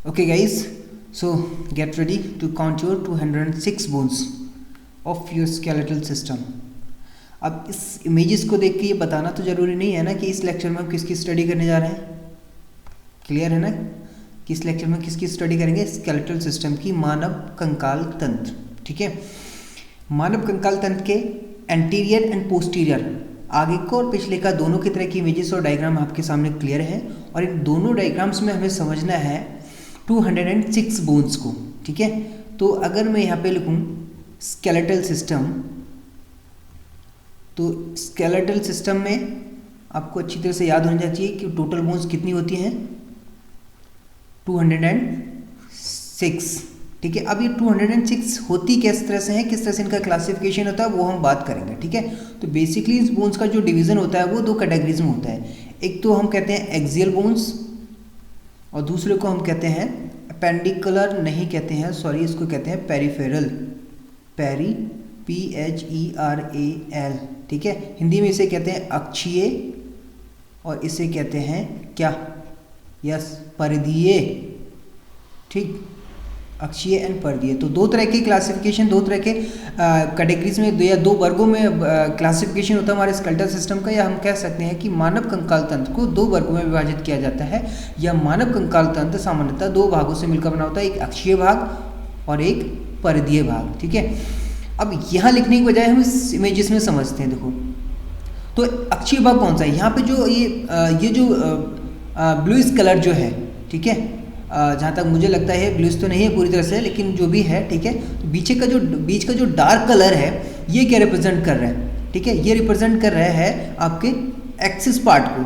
Okay guys, so get ready to count your 206 bones of your skeletal system. अब इस images को देख के ये बताना तो ज़रूरी नहीं है ना कि इस लेक्चर में हम किसकी स्टडी करने जा रहे हैं. क्लियर है ना कि इस लेक्चर में किसकी स्टडी करेंगे? स्केलेटल सिस्टम की, मानव कंकाल तंत्र. ठीक है, मानव कंकाल तंत्र के एंटीरियर एंड पोस्टीरियर, आगे को और पिछले का, दोनों की तरह की इमेजेस और डायग्राम आपके सामने क्लियर है. और इन दोनों डायग्राम्स में हमें समझना है 206 बोन्स को. ठीक है, तो अगर मैं यहाँ पे लिखूँ स्केलेटल सिस्टम, तो स्केलेटल सिस्टम में आपको अच्छी तरह से याद होना चाहिए कि टोटल बोन्स कितनी होती हैं, 206. ठीक है, अब ये 206 होती किस तरह से है, किस तरह से इनका क्लासिफिकेशन होता है, वो हम बात करेंगे. ठीक है, तो बेसिकली इस बोन्स का जो डिवीज़न होता है वो दो कैटेगरीज में होता है. एक तो हम कहते हैं एक्सियल बोन्स और दूसरे को हम कहते हैं अपेंडिकुलर, नहीं कहते हैं, सॉरी, इसको कहते हैं पेरिफेरल, PHERAL. ठीक है, हिंदी में इसे कहते हैं अक्षीय और इसे कहते हैं क्या? यस, परिधीय. ठीक, अक्षीय एंड परिधीय. तो दो तरह की क्लासिफिकेशन, दो तरह के कैटेगरीज में या दो वर्गों में क्लासिफिकेशन होता है हमारे स्केलेटल सिस्टम का. या हम कह सकते हैं कि मानव कंकाल तंत्र को दो वर्गों में विभाजित किया जाता है. या मानव कंकाल तंत्र सामान्यतः दो भागों से मिलकर बना होता है, एक अक्षीय भाग और एक परिधीय भाग. ठीक है, अब यहाँ लिखने की बजाय हम इस इमेजेस में समझते हैं. देखो, तो अक्षीय भाग कौन सा है? यहाँ पे जो ये जो ब्लूइश कलर जो है, ठीक है, जहाँ तक मुझे लगता है ब्लूइश तो नहीं है पूरी तरह से, लेकिन जो भी है, ठीक है, तो बीच का जो डार्क कलर है ये क्या रिप्रेजेंट कर रहा है? ठीक है, ये रिप्रेजेंट कर रहा है आपके एक्सिस पार्ट को.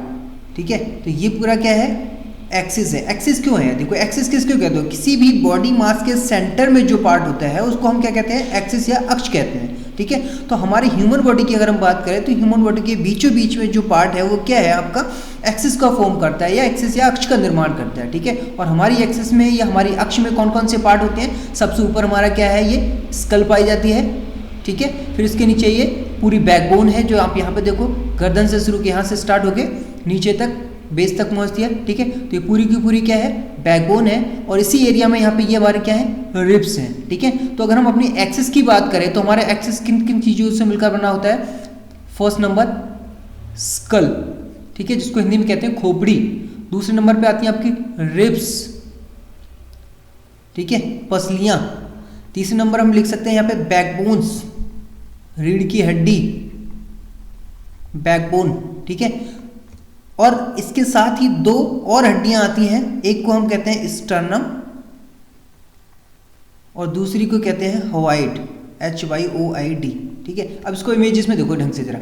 ठीक है, तो ये पूरा क्या है? एक्सिस है. एक्सिस क्यों है? देखो, एक्सिस किसको कहते हो? किसी भी बॉडी मास के सेंटर में जो पार्ट होता है उसको हम क्या कहते हैं? एक्सिस या अक्ष कहते हैं. ठीक है, तो हमारे ह्यूमन बॉडी की अगर हम बात करें तो ह्यूमन बॉडी के बीचों बीच में जो पार्ट है वो क्या है? आपका एक्सिस का फॉर्म करता है या एक्सिस या अक्ष का निर्माण करता है. ठीक है, और हमारी एक्सिस में या हमारी अक्ष में कौन कौन से पार्ट होते हैं? सबसे ऊपर हमारा क्या है? ये स्कल पाई जाती है. ठीक है, फिर इसके नीचे ये पूरी बैकबोन है, जो आप यहाँ पे देखो, गर्दन से शुरू के यहाँ से स्टार्ट होके नीचे तक बेस तक पहुँचती है. ठीक है, तो ये पूरी की पूरी क्या है? बैकबोन है. और इसी एरिया में यहाँ पे ये हमारे क्या है? रिब्स हैं. ठीक है, तो अगर हम अपनी एक्सिस की बात करें तो हमारे एक्सिस किन किन चीज़ों से मिलकर बना होता है? फर्स्ट नंबर स्कल, ठीक है, जिसको हिंदी में कहते हैं खोपड़ी. दूसरे नंबर पे आती है आपकी रिब्स, ठीक है, पसलियां. तीसरे नंबर हम लिख सकते हैं यहाँ पे बैकबोन्स, रीढ़ की हड्डी, बैकबोन. ठीक है, और इसके साथ ही दो और हड्डियां आती हैं, एक को हम कहते हैं स्टर्नम और दूसरी को कहते हैं हवाइड, HYOID. ठीक है, अब इसको इमेजेस में देखो ढंग से जरा.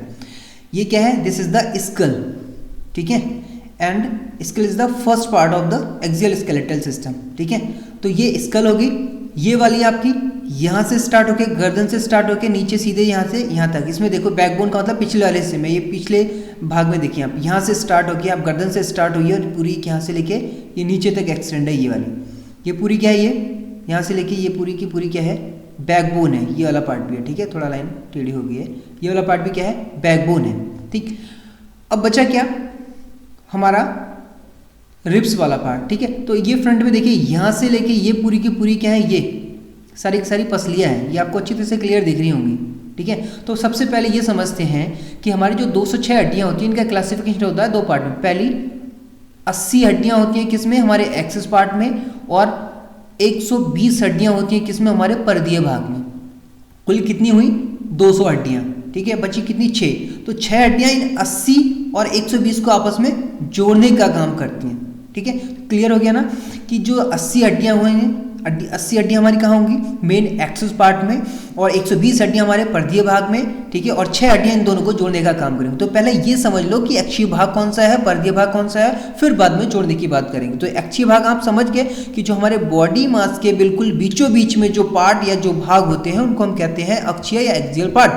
ये क्या है? This is the skull. ठीक है, and skull is the first part of the axial skeletal system. ठीक है, तो ये स्कल होगी, ये वाली आपकी यहाँ से स्टार्ट होके, गर्दन से स्टार्ट होके नीचे सीधे यहाँ से यहाँ तक. इसमें देखो बैकबोन का मतलब पिछले वाले हिस्से में, ये पिछले भाग में देखिए आप, यहाँ से स्टार्ट होके, आप गर्दन से स्टार्ट हुई और पूरी यहाँ से लेके ये नीचे तक एक्सटेंड है. ये वाली, ये पूरी क्या है? ये यहाँ से लेके ये पूरी की पूरी क्या है? बैकबोन है. ये वाला पार्ट भी है. ठीक है, थोड़ा लाइन टेढ़ी हो गई है. ये वाला पार्ट भी क्या है? बैकबोन है. ठीक, अब बचा क्या? हमारा रिब्स वाला पार्ट. ठीक है, तो ये फ्रंट में देखिए, यहाँ से लेके ये पूरी की पूरी क्या है? ये सारी की सारी पसलियाँ हैं. ये आपको अच्छी तरह से क्लियर दिख रही होंगी. ठीक है, तो सबसे पहले ये समझते हैं कि हमारी जो 206 हड्डियाँ होती हैं, इनका क्लासिफिकेशन होता है दो पार्ट में. पहली 80 हड्डियाँ होती हैं किसमें? हमारे एक्सिस पार्ट में. और 120 हड्डियाँ होती हैं किसमें? हमारे परिधीय भाग में. कुल कितनी हुई? 200 हड्डियाँ. ठीक है, बची कितनी? 6. तो 6 हड्डियाँ इन 80 और 120 को आपस में जोड़ने का काम करती हैं. ठीक है, क्लियर हो गया ना कि जो 80 हड्डियाँ हुई हैं, 80 हड्डियाँ हमारी कहाँ होंगी? मेन एक्सिस पार्ट में. और 120 हड्डियाँ हमारे परिधीय भाग में. ठीक है, और 6 हड्डियाँ इन दोनों को जोड़ने का काम करेंगे. तो पहले ये समझ लो कि अक्षीय भाग कौन सा है, परिधीय भाग कौन सा है, फिर बाद में जोड़ने की बात करेंगे. तो अक्षीय भाग आप समझ गए कि जो हमारे बॉडी मास के बिल्कुल बीचों बीच में जो पार्ट या जो भाग होते हैं उनको हम कहते हैं अक्षीय या एक्सियल पार्ट.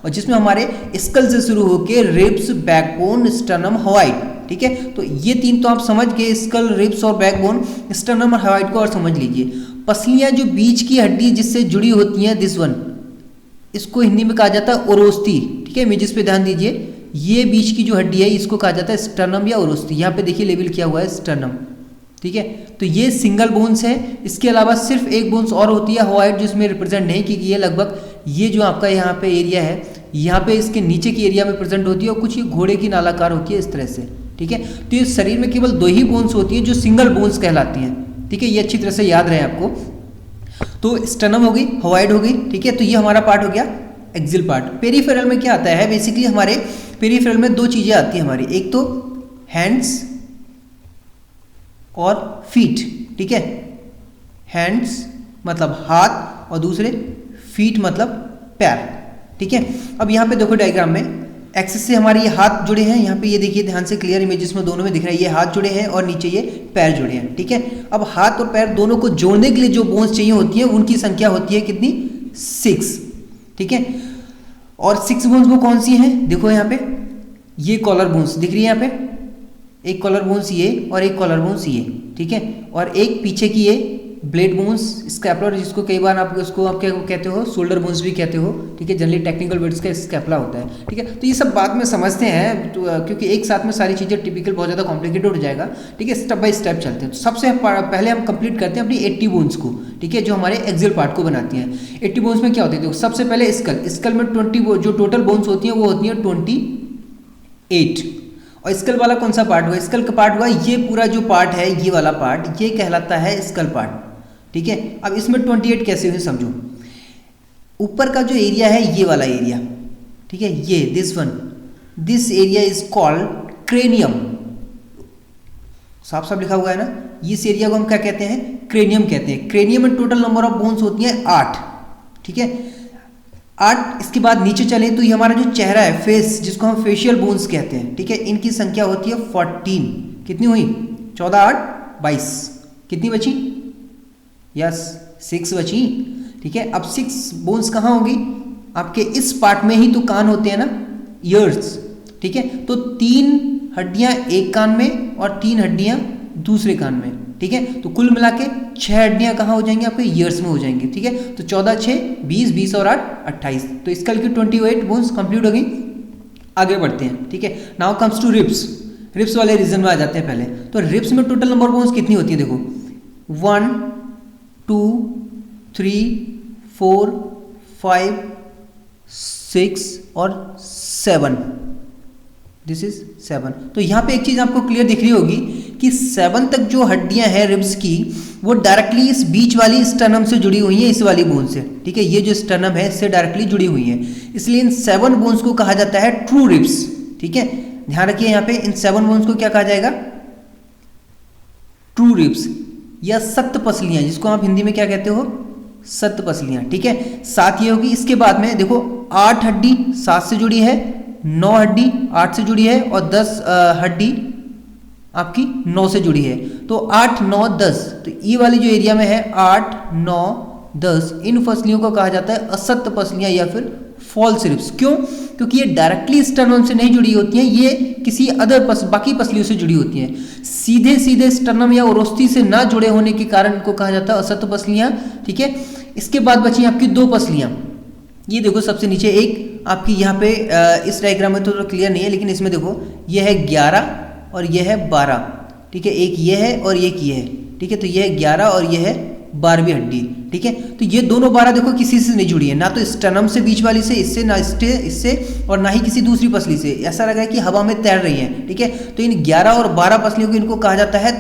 और जिसमें हमारे स्कल से शुरू होकर रिब्स, बैकबोन, स्टर्नम, हवाइड. ठीक है, तो ये तीन तो आप समझ गए, स्कल, रिब्स और बैकबोन, स्टर्नम और हवाइड को और समझ लीजिए. पसलियां जो बीच की हड्डी जिससे जुड़ी होती हैं, दिस वन, इसको हिंदी में कहा जाता है ओरोस्थी. ठीक है, इमेजेस पे ध्यान दीजिए, ये बीच की जो हड्डी है इसको कहा जाता है स्टर्नम या ओरोस्थी. यहाँ पे देखिए लेबल किया हुआ है स्टर्नम. ठीक है। तो ये सिंगल बोन्स है। इसके अलावा सिर्फ एक बोन्स और होती है होवाइट, जिसमें रिप्रेजेंट नहीं की गई है। लगभग ये जो आपका यहाँ पे एरिया है, यहाँ पे इसके नीचे की एरिया में प्रेजेंट होती है और कुछ ये घोड़े की नालाकार होती है इस तरह से, ठीक है। तो ये शरीर में केवल 2 ही बोन्स होती हैं जो सिंगल बोन्स कहलाती हैं, ठीक है। ये अच्छी तरह से याद रहे आपको। तो स्टर्नम हो गई, होवाइड हो गई, ठीक है। तो ये हमारा पार्ट हो गया एक्सियल पार्ट। पेरिफेरल में क्या आता है? बेसिकली हमारे पेरिफेरल में 2 चीजें आती हैं हमारी, एक तो हैंड्स और फीट, ठीक है। हैंड्स मतलब हाथ और दूसरे फीट मतलब पैर, ठीक है। अब यहाँ पे देखो डायग्राम में एक्सिस से हमारे ये हाथ जुड़े हैं, यहाँ पे ये देखिए ध्यान से, क्लियर इमेजेस में दोनों में दिख रहा है, ये हाथ जुड़े हैं और नीचे ये पैर जुड़े हैं, ठीक है। अब हाथ और पैर दोनों को जोड़ने के लिए जो बोन्स चाहिए होती है उनकी संख्या होती है कितनी? 6, ठीक है। और 6 बोन्स वो कौन सी हैं? देखो यहाँ पे ये कॉलर बोन्स दिख रही है, यहाँ पे एक कॉलर बोन्स ये और एक कॉलर बोन्स ये, ठीक है। और एक पीछे की ये ब्लेड बोन्स, स्कैपुलर, जिसको कई बार आप उसको आप क्या कहते हो, शोल्डर बोन्स भी कहते हो, ठीक है। जनरली टेक्निकल वर्ड्स का स्कैपुला होता है, ठीक है। तो ये सब बाद में समझते हैं तो, क्योंकि एक साथ में सारी चीज़ें टिपिकल बहुत ज़्यादा कॉम्प्लिकेटेड हो जाएगा, ठीक है। स्टेप बाय स्टेप चलते हैं। तो सबसे पहले हम कंप्लीट करते हैं अपनी 80 बोन्स को, ठीक है, जो हमारे एक्सियल पार्ट को बनाती हैं। 80 बोन्स में क्या होती है? देखो सबसे पहले स्कल में 20 जो टोटल बोन्स होती हैं वो होती हैं 28। और स्कल वाला कौन सा पार्ट हुआ? स्कल का पार्ट हुआ ये पूरा जो पार्ट है, ये वाला पार्ट, ये कहलाता है स्कल पार्ट, ठीक है। अब इसमें 28 कैसे हुए समझो। ऊपर का जो एरिया है ये वाला एरिया, ठीक है, ये this area is called cranium. साफ साफ लिखा हुआ है ना, इस एरिया को हम क्या कहते हैं? क्रेनियम कहते हैं। क्रेनियम में टोटल नंबर ऑफ बोन्स होती हैं 8, ठीक है, 8। इसके बाद नीचे चले तो ये हमारा जो चेहरा है, फेस, जिसको हम फेशियल बोन्स कहते हैं, ठीक है, इनकी संख्या होती है 14। कितनी हुई? 14 8 22। कितनी बची? यस 6 बची, ठीक है। अब 6 बोन्स कहाँ होंगी? आपके इस पार्ट में ही तो कान होते हैं ना, ईयर्स, ठीक है। तो 3 हड्डियां एक कान में और 3 हड्डियां दूसरे कान में, ठीक है। तो कुल मिला के 6 हड्डियां कहाँ हो जाएंगी? आपके ईयर्स में हो जाएंगी, ठीक है। तो 14 6 20, 20 और 8 28। तो स्कल की 28 बोन्स कंप्लीट हो गई। आगे बढ़ते हैं, ठीक है। Now comes to ribs. Ribs वाले रीजन में आ जाते हैं पहले। तो रिब्स में टोटल नंबर बोन्स कितनी होती है? देखो 1 2 3 4 5 6 और 7। This is 7। तो यहाँ पे एक चीज आपको क्लियर दिख रही होगी कि 7 तक जो हड्डियां हैं रिब्स की, वो डायरेक्टली इस बीच वाली स्टर्नम से जुड़ी हुई है, इस वाली बोन से, ठीक है। ये जो स्टर्नम है इससे डायरेक्टली जुड़ी हुई है, इसलिए इन 7 बोन्स को कहा जाता है ट्रू रिब्स, ठीक है। ध्यान रखिए यहाँ पे इन 7 बोन्स को क्या कहा जाएगा? ट्रू रिब्स या सख्त पसलियां, जिसको आप हिंदी में क्या कहते हो? सख्त पसलियां, ठीक है। 7 ये होगी। इसके बाद में देखो 8 हड्डी 7 से जुड़ी है, 9 हड्डी 8 से जुड़ी है और 10 हड्डी आपकी 9 से जुड़ी है। तो 8 9 10, तो ये वाली जो एरिया में है 8 9 10, इन पसलियों को कहा जाता है असक्त पसलियां या फिर फॉल्स रिब्स। क्यों? क्योंकि ये डायरेक्टली स्टर्नम से नहीं जुड़ी होती हैं, ये किसी अदर बाकी पसलियों से जुड़ी होती हैं। सीधे सीधे स्टर्नम या ओरोस्थी से ना जुड़े होने के कारण इनको कहा जाता है असक्त पसलियां, ठीक है। इसके बाद बची आपकी 2 पसलियां। ये देखो सबसे नीचे एक आपकी यहाँ पे इस डायग्राम में तो क्लियर नहीं है, लेकिन इसमें देखो ये है 11 और ये है 12, ठीक है। एक ये है और एक ये है, ठीक है। तो ये है 11 और ये है 12वीं हड्डी, ठीक है। तो ये दोनों 12 देखो किसी से नहीं जुड़ी है, ना तो स्टर्नम से बीच वाली से, इससे ना इससे और ना ही किसी दूसरी पसली से। ऐसा लग रहा है कि हवा में तैर रही है, ठीक है। तो इन 11 और 12 पसलियों को इनको कहा जाता है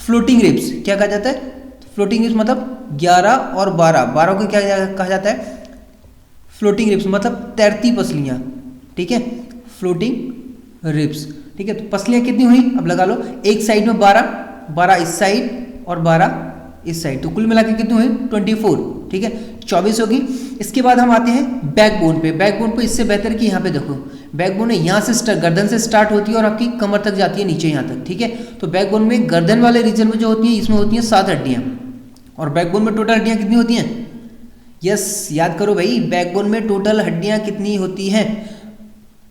फ्लोटिंग रिब्स। क्या कहा जाता है? Floating ribs. मतलब 11 और 12 को क्या कहा जाता है? फ्लोटिंग रिब्स, मतलब तैरती पसलियां, ठीक है, फ्लोटिंग रिब्स, ठीक है। तो पसलियां कितनी हुई? अब लगा लो, एक साइड में 12 इस साइड और 12 इस साइड, तो कुल मिला के कितनी हुई? 24, ठीक है, 24 होगी। इसके बाद हम आते हैं बैकबोन पे। बैकबोन पे इससे बेहतर कि यहाँ पे देखो, बैकबोन है यहाँ से गर्दन से स्टार्ट होती है और आपकी कमर तक जाती है, नीचे यहाँ तक, ठीक है। तो बैकबोन में गर्दन वाले रीजन में जो होती है, इसमें होती हैं 7 हड्डियाँ। और बैकबोन में टोटल हड्डियाँ कितनी होती हैं? यस, याद करो भाई, बैकबोन में टोटल हड्डियाँ कितनी होती हैं?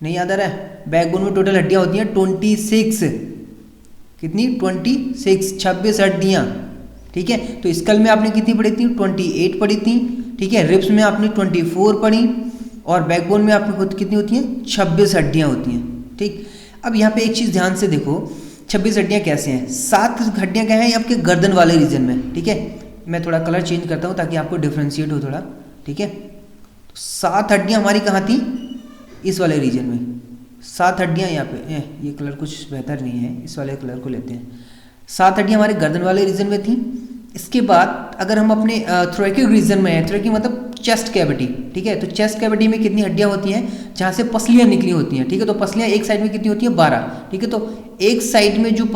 नहीं याद आ रहा है? बैकबोन में टोटल हड्डियाँ होती हैं 26। कितनी? 26, 26 हड्डियाँ, ठीक है। तो स्कल में आपने कितनी पढ़ी थी? 28 पढ़ी थी, ठीक है। रिब्स में आपने 24 पढ़ी और बैकबोन में आपने कितनी होती हैं? 26 हड्डियाँ होती हैं, ठीक। अब यहाँ पे एक चीज़ ध्यान से देखो, 26 हड्डियाँ कैसे हैं? 7 हड्डियाँ क्या हैं ये आपके गर्दन वाले रीजन में, ठीक है। मैं थोड़ा कलर चेंज करता हूँ ताकि आपको डिफ्रेंशिएट हो थोड़ा, ठीक है। 7 हड्डियाँ हमारी कहाँ थी? इस वाले रीजन में 7 हड्डियाँ यहाँ पे। ये कलर कुछ बेहतर नहीं है, इस वाले कलर को लेते हैं। 7 हड्डियाँ हमारे गर्दन वाले रीजन में थी। इसके बाद अगर हम अपने थोरेकिक रीजन में है, थोरेकिक मतलब चेस्ट कैविटी, ठीक है। तो चेस्ट कैविटी में कितनी हड्डियाँ होती हैं? जहाँ से पसलियाँ निकली होती हैं, ठीक है। तो पसलियाँ एक साइड में कितनी होती है? 12, ठीक है। तो एक साइड में जो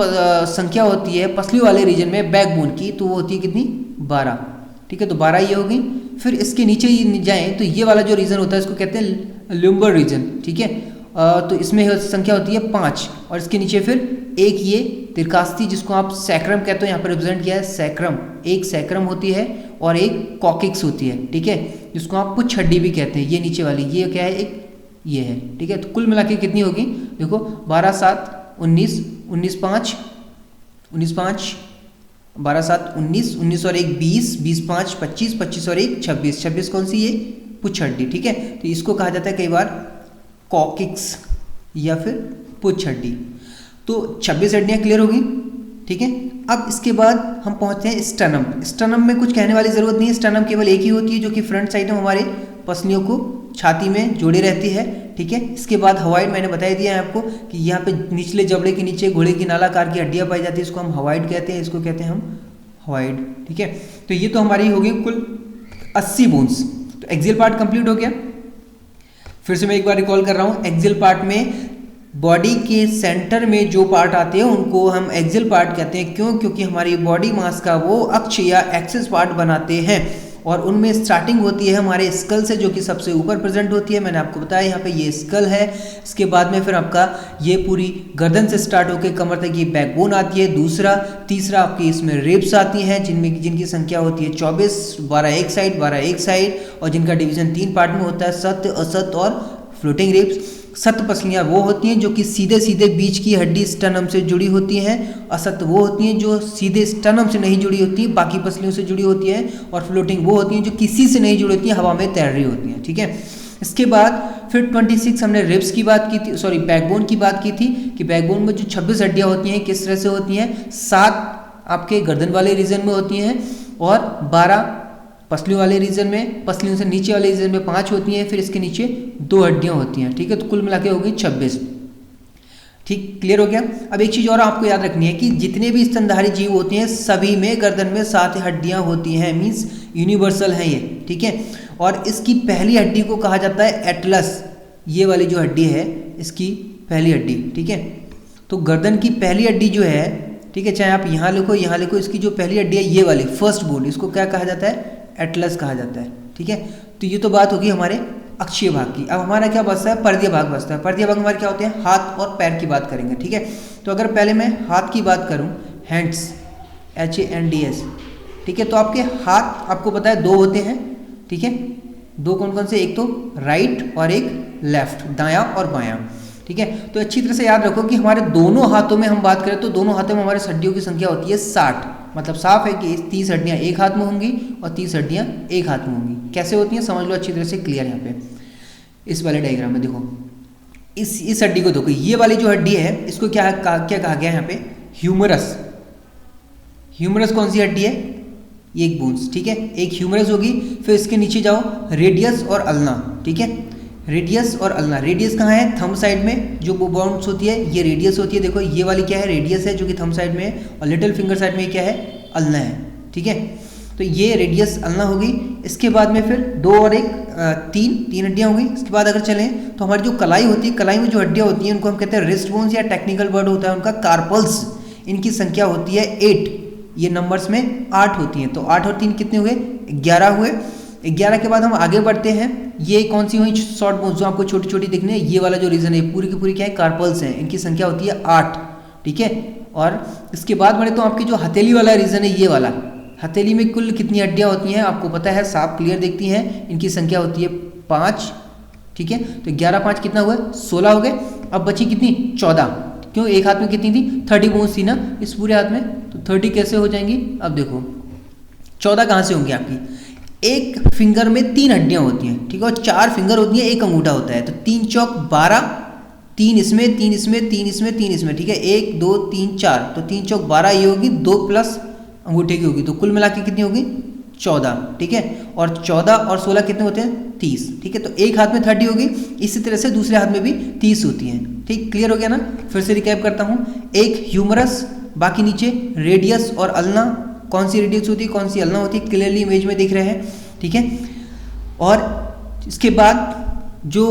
संख्या होती है पसली वाले रीजन में बैकबोन की, तो वो होती है कितनी? 12, ठीक है। तो 12 ये होगी। फिर इसके नीचे जाएँ तो ये वाला जो रीजन होता है इसको कहते हैं लुम्बर रीजन, ठीक है। तो इसमें संख्या होती है 5, और इसके नीचे फिर एक ये तिरकास्ती जिसको आप सैक्रम कहते हो, यहाँ पर रिप्रेजेंट किया है सैक्रम। एक सैक्रम होती है और एक कॉकिक्स होती है, ठीक है, जिसको आप पुच्छ हड्डी भी कहते हैं। ये नीचे वाली ये क्या है? एक ये है, ठीक है। तो कुल मिला के कितनी होगी? देखो 12 7 19, 19 5 19 5 12 7 19, 19 और 1 20, 20 5 25, 25 और 1 26, 26 कौन सी? ये पुच्छ हड्डी, ठीक है। तो इसको कहा जाता है कई बार कॉकिक्स या फिर पुच्छ हड्डी। तो 26 हड्डियाँ क्लियर होगी, ठीक है। अब इसके बाद हम पहुँचते हैं स्टर्नम। स्टर्नम में कुछ कहने वाली ज़रूरत नहीं है, स्टर्नम केवल एक ही होती है जो कि फ्रंट साइड में हमारे पसलियों को छाती में जोड़े रहती है, ठीक है। इसके बाद हवाइड मैंने बता दिया है आपको कि यहाँ पे निचले जबड़े के नीचे घोड़े की नालाकार की हड्डियाँ पाई जाती है, इसको हम हवाइड कहते हैं, इसको कहते हैं हम हवाइड, ठीक है। तो ये तो हमारी हो गई कुल 80 बोन्स। तो एक्सियल पार्ट कंप्लीट हो गया। फिर से मैं एक बार रिकॉल कर रहा हूँ, एक्सियल पार्ट में बॉडी के सेंटर में जो पार्ट आते हैं उनको हम एक्सियल पार्ट कहते हैं। क्यों? क्योंकि हमारी बॉडी मास का वो अक्ष या एक्सिस पार्ट बनाते हैं, और उनमें स्टार्टिंग होती है हमारे स्कल से, जो कि सबसे ऊपर प्रेजेंट होती है। मैंने आपको बताया यहाँ पे ये स्कल है। इसके बाद में फिर आपका ये पूरी गर्दन से स्टार्ट होकर कमर तक ये बैकबोन आती है। तीसरा आपकी इसमें रिब्स आती हैं जिनकी संख्या होती है 24, 12 एक साइड 12 एक साइड, और जिनका डिवीजन 3 पार्ट में होता है, सत्य, असत और फ्लोटिंग रिब्स। सत्य पसलियाँ वो होती हैं जो कि सीधे सीधे बीच की हड्डी स्टर्नम से जुड़ी होती हैं। असत्य वो होती हैं जो सीधे स्टर्नम से नहीं जुड़ी होती, बाकी पसलियों से जुड़ी होती हैं। और फ्लोटिंग वो होती हैं जो किसी से नहीं जुड़ी होती हैं, हवा में तैर रही होती हैं, ठीक है। इसके बाद फिर 26 हमने रिब्स की बात की थी, सॉरी बैकबोन की बात की थी कि बैकबोन में जो 26 हड्डियाँ होती हैं किस तरह से होती हैं? 7 आपके गर्दन वाले रीजन में होती हैं और 12 पसलियों वाले रीजन में, पसलियों से नीचे वाले रीजन में 5 होती हैं, फिर इसके नीचे 2 हड्डियाँ होती हैं, ठीक है। तो कुल मिला के हो गई 26, ठीक, क्लियर हो गया। अब एक चीज़ और आपको याद रखनी है कि जितने भी स्तनधारी जीव होते हैं सभी में गर्दन में 7 हड्डियाँ होती हैं, मीन्स यूनिवर्सल है ये, ठीक है। और इसकी पहली हड्डी को कहा जाता है एटलस। ये वाली जो हड्डी है इसकी पहली हड्डी, ठीक है। तो गर्दन की पहली हड्डी जो है, ठीक है, चाहे आप यहाँ लिखो, इसकी जो पहली हड्डी है ये वाली फर्स्ट बोन, इसको क्या कहा जाता है? एटलस कहा जाता है, ठीक है। तो ये तो बात होगी हमारे अक्षीय भाग की। अब हमारा क्या बचता है? पर्दीय भाग बचता है। पर्दीय भाग हमारे क्या होते हैं? हाथ और पैर की बात करेंगे, ठीक है। तो अगर पहले मैं हाथ की बात करूं, हैंड्स, HANDS, ठीक है। तो आपके हाथ आपको पता है 2 होते हैं, ठीक है। 2 कौन कौन से? एक तो राइट और एक लेफ्ट, दायां और बायां, ठीक है। तो अच्छी तरह से याद रखो कि हमारे दोनों हाथों में हम बात करें तो दोनों हाथों में हमारे हड्डियों की संख्या होती है 60। मतलब साफ है कि 30 हड्डियाँ एक हाथ में होंगी और 30 हड्डियाँ एक हाथ में होंगी। कैसे होती हैं समझ लो अच्छी तरह से, क्लियर। यहाँ पे इस वाले डायग्राम में देखो, इस हड्डी को देखो, ये वाली जो हड्डी है इसको क्या कहा गया है यहाँ पे? ह्यूमरस। ह्यूमरस कौन सी हड्डी है? ये एक बोन्स, ठीक है। एक ह्यूमरस होगी, फिर इसके नीचे जाओ रेडियस और अल्ना, ठीक है। रेडियस और अल्ना, रेडियस कहाँ है? थंब साइड में जो बोन्स होती है ये रेडियस होती है। देखो ये वाली क्या है? रेडियस है जो कि थंब साइड में है, और लिटिल फिंगर साइड में क्या है? अल्ना है, ठीक है। तो ये रेडियस अल्ना होगी। इसके बाद में फिर 2 और 1 तीन हड्डियाँ होंगी। इसके बाद अगर चलें तो हमारी जो कलाई होती है, कलाई में जो हड्डियाँ होती हैं उनको हम कहते हैं रिस्ट बोन्स, या टेक्निकल वर्ड होता है उनका कार्पल्स। इनकी संख्या होती है 8, ये नंबर्स में 8 होती हैं। तो 8 और 3 कितने हुए? 11 हुए। 11 के बाद हम आगे बढ़ते हैं। ये कौन सी हुई? शॉर्ट बोन्स जो आपको छोटी छोटी दिखने, ये वाला जो रीजन है पूरी की पूरी क्या है? कार्पल्स हैं। इनकी संख्या होती है 8, ठीक है। और इसके बाद बढ़े तो आपकी जो हथेली वाला रीजन है, ये वाला, हथेली में कुल कितनी हड्डियाँ होती हैं आपको पता है, साफ क्लियर दिखती हैं। इनकी संख्या होती है 5, ठीक है। तो 11 5 कितना हुआ? 16 हो गए। अब बची कितनी? 14। क्यों? एक हाथ में कितनी थी? 30 बोन्स थी ना इस पूरे हाथ में, तो 30 कैसे हो जाएंगी? अब देखो 14 कहाँ से होंगी आपकी? एक फिंगर में 3 हड्डियाँ होती हैं, ठीक है, और 4 फिंगर होती हैं, एक अंगूठा होता है। तो 3 चौक 12, 3 इसमें, 3 इसमें, 3 इसमें, 3 इसमें, ठीक है, 1 2 3 4, तो 3 चौक 12 ये होगी, 2 प्लस अंगूठे की होगी, तो कुल मिला के कितनी होगी 14, ठीक है। और 14 और 16 कितने होते हैं 30, ठीक है। तो एक हाथ में 30 होगी, इसी तरह से दूसरे हाथ में भी 30 होती हैं, ठीक। क्लियर हो गया ना। फिर से रिकैप करता हूँ, एक ह्यूमरस, बाकी नीचे रेडियस और अल्ना, कौन सी रेडियस होती है कौन सी अल्ना होती है, क्लियरली इमेज में दिख रहे हैं, ठीक है। और इसके बाद जो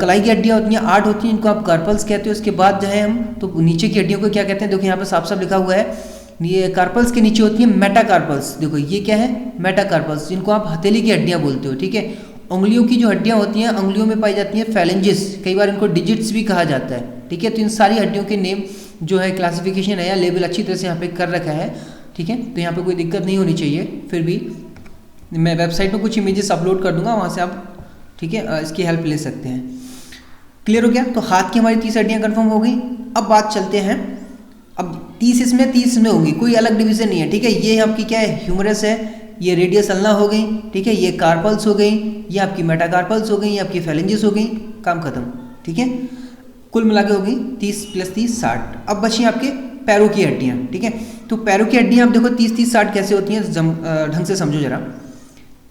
कलाई की हड्डियाँ होती हैं 8 होती हैं, इनको आप कार्पल्स कहते हो। इसके बाद जो है हम तो नीचे की हड्डियों को क्या कहते हैं, देखो यहाँ पर साफ साफ लिखा हुआ है, ये कार्पल्स के नीचे होती है मेटाकार्पल्स। देखो ये क्या है मेटाकार्पल्स, जिनको आप हथेली की हड्डियाँ बोलते हो, ठीक है। उंगलियों की जो हड्डियाँ होती हैं उंगलियों में पाई जाती हैं फैलेंजिस, कई बार इनको डिजिट्स भी कहा जाता है, ठीक है। तो इन सारी हड्डियों के नेम जो है क्लासिफिकेशन है या लेवल अच्छी तरह से यहाँ पे कर रखा है, ठीक है। तो यहाँ पे कोई दिक्कत नहीं होनी चाहिए। फिर भी मैं वेबसाइट पर कुछ इमेजेस अपलोड कर दूंगा, वहाँ से आप, ठीक है, इसकी हेल्प ले सकते हैं। क्लियर हो गया। तो हाथ की हमारी 30 हड्डियाँ कन्फर्म हो गई। अब बात चलते हैं, अब 30 इसमें 30 में होंगी, कोई अलग डिवीजन नहीं है, ठीक है। ये आपकी क्या है ह्यूमरस है, ये रेडियस अल्ना हो गई, ठीक है, ये कार्पल्स हो गई, ये आपकी मेटाकार्पल्स हो गई, ये आपकी फैलेंजेस हो गई, काम खत्म, ठीक है। कुल मिला के होगी 30 + 30 60। अब बची आपके पैरों की हड्डियाँ, ठीक है। तो पैरों की हड्डियाँ आप देखो 30 30 60 कैसे होती हैं, ढंग से समझो जरा।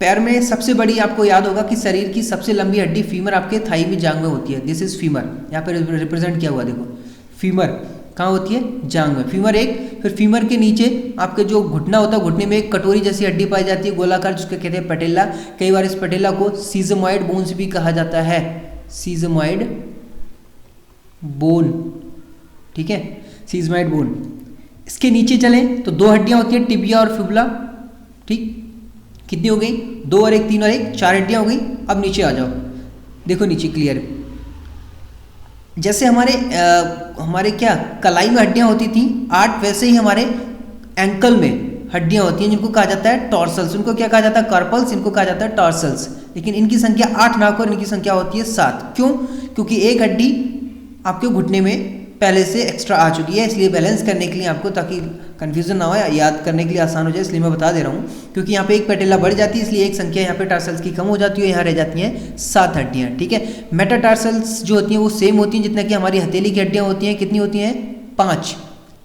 पैर में सबसे बड़ी आपको याद होगा कि शरीर की सबसे लंबी हड्डी फीमर आपके थाई में जांग में होती है, दिस इज फीमर, यहाँ पर रिप्रेजेंट किया हुआ देखो, फीमर कहाँ होती है जांग में, फीमर एक। फिर फीमर के नीचे आपके जो घुटना होता है, घुटने में एक कटोरी जैसी हड्डी पाई जाती है गोलाकार, जिसको कहते हैं पटेला। कई बार इस पटेला को सीजमॉइड बोन्स भी कहा जाता है, सीजमॉइड बोन, ठीक है, सीजमॉइड बोन। इसके नीचे चलें तो 2 हड्डियां होती हैं टिबिया और फिबुला, ठीक। कितनी हो गई 2 और 1 3 और 1 4 हड्डियां हो गई। अब नीचे आ जाओ, देखो नीचे क्लियर, जैसे हमारे क्या कलाई में हड्डियां होती थी 8, वैसे ही हमारे एंकल में हड्डियां होती हैं जिनको कहा जाता है टॉर्सल्स। उनको क्या कहा जाता है कार्पल्स, इनको कहा जाता है टॉर्सल्स। लेकिन इनकी संख्या 8 ना होकर इनकी संख्या होती है 7। क्यों? क्योंकि एक हड्डी आपके घुटने में पहले से एक्स्ट्रा आ चुकी है, इसलिए बैलेंस करने के लिए आपको, ताकि कन्फ्यूजन ना हो, याद करने के लिए आसान हो जाए, इसलिए मैं बता दे रहा हूँ। क्योंकि यहाँ पे एक पैटेला बढ़ जाती है, इसलिए एक संख्या यहाँ पे टार्सल्स की कम हो जाती है, यहाँ रह जाती हैं 7 हड्डियाँ, ठीक है। मेटाटार्सल्स जो होती हैं वो सेम होती हैं जितना कि हमारी हथेली की हड्डियाँ होती हैं, कितनी होती हैं 5,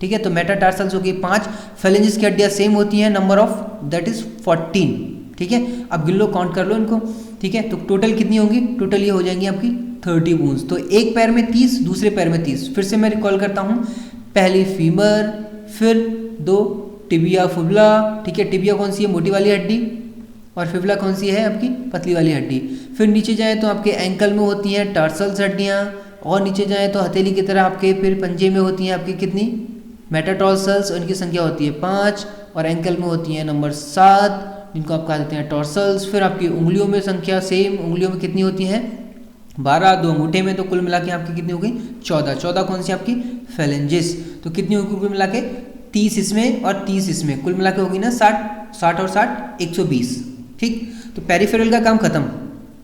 ठीक है। तो मेटाटार्सल्स होगी 5। फेलेंजिस की हड्डियाँ सेम होती हैं, नंबर ऑफ दैट इज 14, ठीक है। अब गिन लो, काउंट कर लो इनको, ठीक है। तो टोटल कितनी होंगी, टोटल ये हो जाएंगी आपकी 30 बोन्स। तो एक पैर में 30, दूसरे पैर में 30। फिर से मैं रिकॉल करता हूँ, पहली फीमर, फिर 2 टिबिया फिबुला, ठीक है। टिबिया कौन सी है, मोटी वाली हड्डी, और फिबुला कौन सी है, आपकी पतली वाली हड्डी। फिर नीचे जाए तो आपके एंकल में होती हैं टार्सल्स हड्डियाँ, और नीचे जाए तो हथेली की तरह आपके फिर पंजे में होती हैं आपकी कितनी मेटाटार्सल्स, उनकी संख्या होती है 5, और एंकल में होती है नंबर 7, जिनको आप कहा देते हैं टॉर्सल्स। फिर आपकी उंगलियों में संख्या सेम, उंगलियों में कितनी होती हैं 12, 2 अंगूठे में, तो कुल मिला के आपकी कितनी हो गई 14। 14 कौन सी आपकी फेलेंजिस। तो कितनी होगी कुल मिला के 30 इसमें और 30 इसमें, कुल मिला के होगी ना 60 और 60 120, ठीक। तो पेरिफेरल का काम खत्म।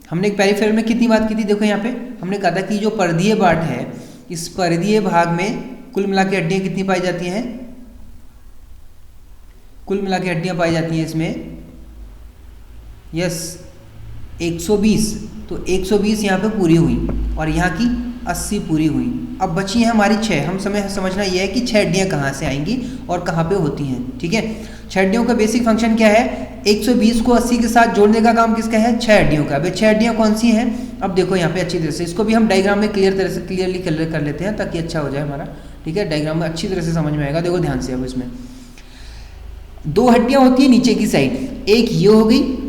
हमने एक पेरिफेरल में कितनी बात की थी, देखो यहाँ पे हमने कहा था कि जो परिधीय बाट है, इस परिधीय भाग में कुल मिला के हड्डियाँ कितनी पाई जाती हैं, कुल मिला के हड्डियाँ पाई जाती हैं इसमें, यस 120। तो 120 यहाँ पे पूरी हुई और यहाँ की 80 पूरी हुई। अब बची है हमारी 6। हम समझना यह है कि 6 हड्डियाँ कहाँ से आएंगी और कहाँ पे होती हैं, ठीक है। 6 हड्डियों का बेसिक फंक्शन क्या है, 120 को 80 के साथ जोड़ने का काम किसका है, 6 हड्डियों का। अब 6 हड्डियाँ कौन सी हैं, अब देखो यहाँ पे अच्छी तरह से, इसको भी हम डायग्राम में क्लियरली कर लेते हैं ताकि अच्छा हो जाए हमारा, ठीक है। डायग्राम में अच्छी तरह से समझ में आएगा। देखो ध्यान से, अब इसमें 2 हड्डियाँ होती है नीचे की साइड, एक ये हो गई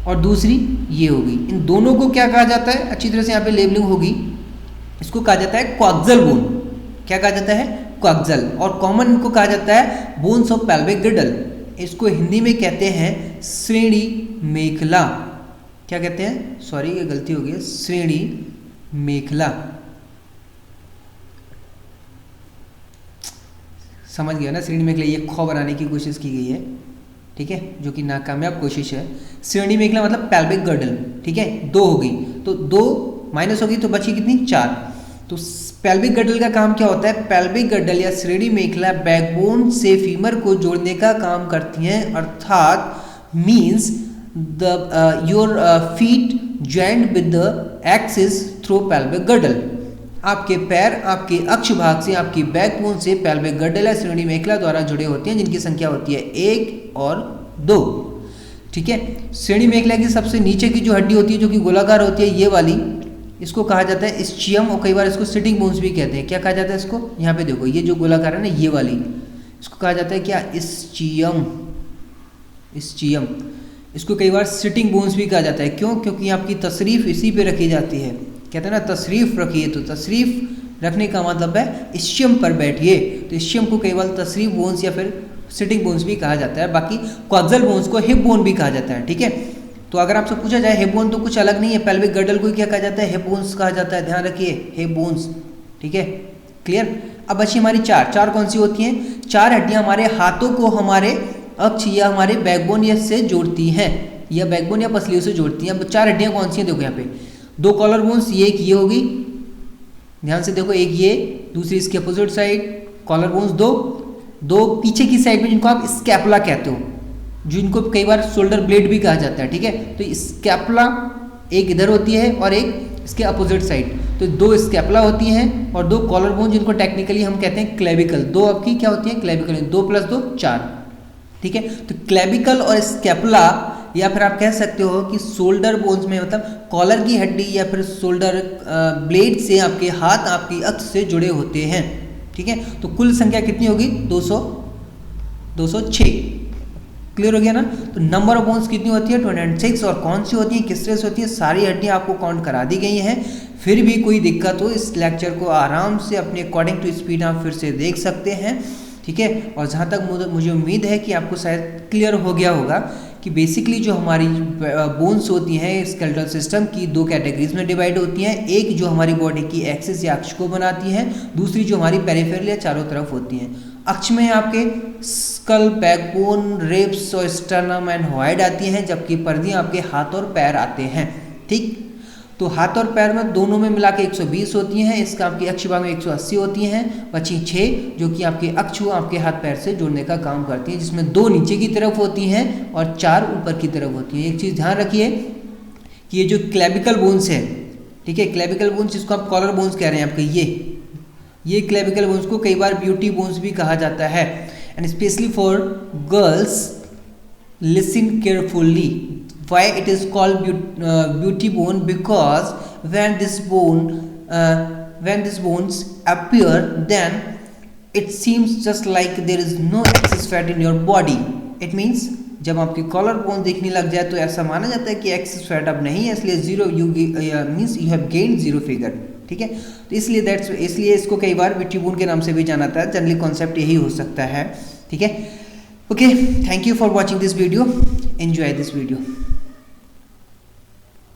और दूसरी ये होगी। इन दोनों को क्या कहा जाता है, अच्छी तरह से यहाँ पे लेबलिंग होगी, इसको कहा जाता है क्वाक्सल बोन। क्या कहा जाता है, क्वाक्सल। और कॉमन इनको कहा जाता है बोन्स ऑफ पेल्विक गिडल। इसको हिंदी में कहते हैं श्रेणी मेखला। क्या कहते हैं, सॉरी ये गलती हो गई, श्रेणी मेखला। समझ गया ना, श्रेणी मेखला, ये खौ बनाने की कोशिश की गई है, ठीक है, जो कि नाकामयाब कोशिश है। श्रेणी मेखला मतलब पेल्विक गर्डल, ठीक है। 2 हो गई, तो 2 माइनस होगी तो बची कितनी 4। तो पेल्विक गर्डल का काम क्या होता है, पेल्विक गर्डल या श्रेणी मेखला बैकबोन से फीमर को जोड़ने का काम करती हैं, अर्थात means the your feet joint with the axis through pelvic girdle. आपके पैर आपके अक्ष भाग से, आपकी बैकबोन से पेल्विक गर्डल या श्रोणि मेखला द्वारा जुड़े होते हैं, जिनकी संख्या होती है 1 और 2। ठीक है, श्रोणि मेखला की सबसे नीचे की जो हड्डी होती है जो कि गोलाकार होती है, ये वाली, इसको कहा जाता है इस्चियम, और कई बार इसको सिटिंग बोन्स भी कहते हैं। क्या कहा जाता है इसको? यहाँ पे देखो, ये जो गोलाकार है ना, ये वाली, इसको कहा जाता है क्या? इस्चियम। इस्चियम। इसको कई बार सिटिंग बोन्स भी कहा जाता है। क्यों? क्योंकि आपकी तशरीफ इसी पे रखी जाती है। कहते हैं ना तशरीफ रखिए, तो तशरीफ रखने का मतलब है इस्चियम पर बैठिए। तो इस्चियम को कई बार तशरीफ बोन्स या फिर सिटिंग बोन्स भी कहा जाता है। बाकी कॉक्सल बोन्स को हिप बोन भी कहा जाता है। ठीक है, तो अगर आपसे पूछा जाए हिप बोन तो कुछ अलग नहीं है, पेल्विक गर्डल को क्या कहा जाता है? हिप बोन्स कहा जाता है। ध्यान रखिए, हिप बोन्स। ठीक है, क्लियर। अब बची हमारी चार कौन सी होती हैं? 4 हड्डियां हमारे हाथों को हमारे अक्ष या हमारे बैकबोन या से जोड़ती हैं, या बैकबोन या पसलियों से जोड़ती हैं। अब 4 हड्डियां कौन सी हैं? देखो यहाँ पे 2 कॉलर बोन्स, ये एक ये होगी, ध्यान से देखो, एक ये, दूसरी इसके अपोजिट साइड कॉलर बोन्स, दो पीछे की साइड में जिनको आप स्कैपुला कहते हो, जिनको कई बार शोल्डर ब्लेड भी कहा जाता है। ठीक है, तो स्कैपुला एक इधर होती है और एक इसके अपोजिट साइड, तो 2 स्कैपुला होती हैं और 2 कॉलर बोन, जिनको टेक्निकली हम कहते हैं क्लेविकल। 2 आपकी क्या होती है? क्लेविकल। 2 + 2 4। ठीक है, तो क्लेविकल और स्कैपुला, या फिर आप कह सकते हो कि शोल्डर बोन्स में, मतलब कॉलर की हड्डी या फिर शोल्डर ब्लेड से आपके हाथ आपकी अक्ष से जुड़े होते हैं। ठीक है, तो कुल संख्या कितनी होगी? 206। क्लियर हो गया ना? तो नंबर ऑफ बोन्स कितनी होती है? 206। और कौन सी होती है, किस तरह से होती है, सारी हड्डियां आपको काउंट करा दी गई हैं। फिर भी कोई दिक्कत हो, इस लेक्चर को आराम से अपने अकॉर्डिंग टू स्पीड आप फिर से देख सकते हैं। ठीक है, और जहाँ तक मुझे उम्मीद है कि आपको शायद क्लियर हो गया होगा कि बेसिकली जो हमारी बोन्स होती हैं स्केलेटल सिस्टम की 2 कैटेगरीज में डिवाइड होती हैं। एक जो हमारी बॉडी की एक्सिस या अक्ष को बनाती है, दूसरी जो हमारी पेरिफेरल या चारों तरफ होती हैं। अक्ष में आपके स्कल, बैकबोन, रिब्स और स्टर्नम एंड हॉइड आती हैं, जबकि पर्दियां आपके हाथ और पैर आते हैं। ठीक, तो हाथ और पैर में दोनों में मिला के 120 होती हैं, इसका आपकी अक्ष भाग में 180 होती हैं। बची 6 जो कि आपके अक्ष को आपके हाथ पैर से जोड़ने का काम करती हैं, जिसमें 2 नीचे की तरफ होती हैं और 4 ऊपर की तरफ होती हैं। एक चीज़ ध्यान रखिए कि ये जो क्लेविकल बोन्स है, ठीक है, क्लेविकल बोन्स जिसको आप कॉलर बोन्स कह रहे हैं आपके, ये क्लेविकल बोन्स को कई बार ब्यूटी बोन्स भी कहा जाता है। And specially for girls, listen carefully, why it is called beauty bone, because when this bones appear, then it seems just like there is no excess fat in your body. It means जब आपकी collar bone दिखने लग जाए तो ऐसा माना जाता है कि एक्सेस फैट अब नहीं है, इसलिए zero means you have gained 0 figure. ठीक है, तो इसलिए इसको कई बार ब्यूटी बोन के नाम से भी जाना जाता है। जनरली कॉन्सेप्ट यही हो सकता है। ठीक है, okay, thank you for watching this video, enjoy this video.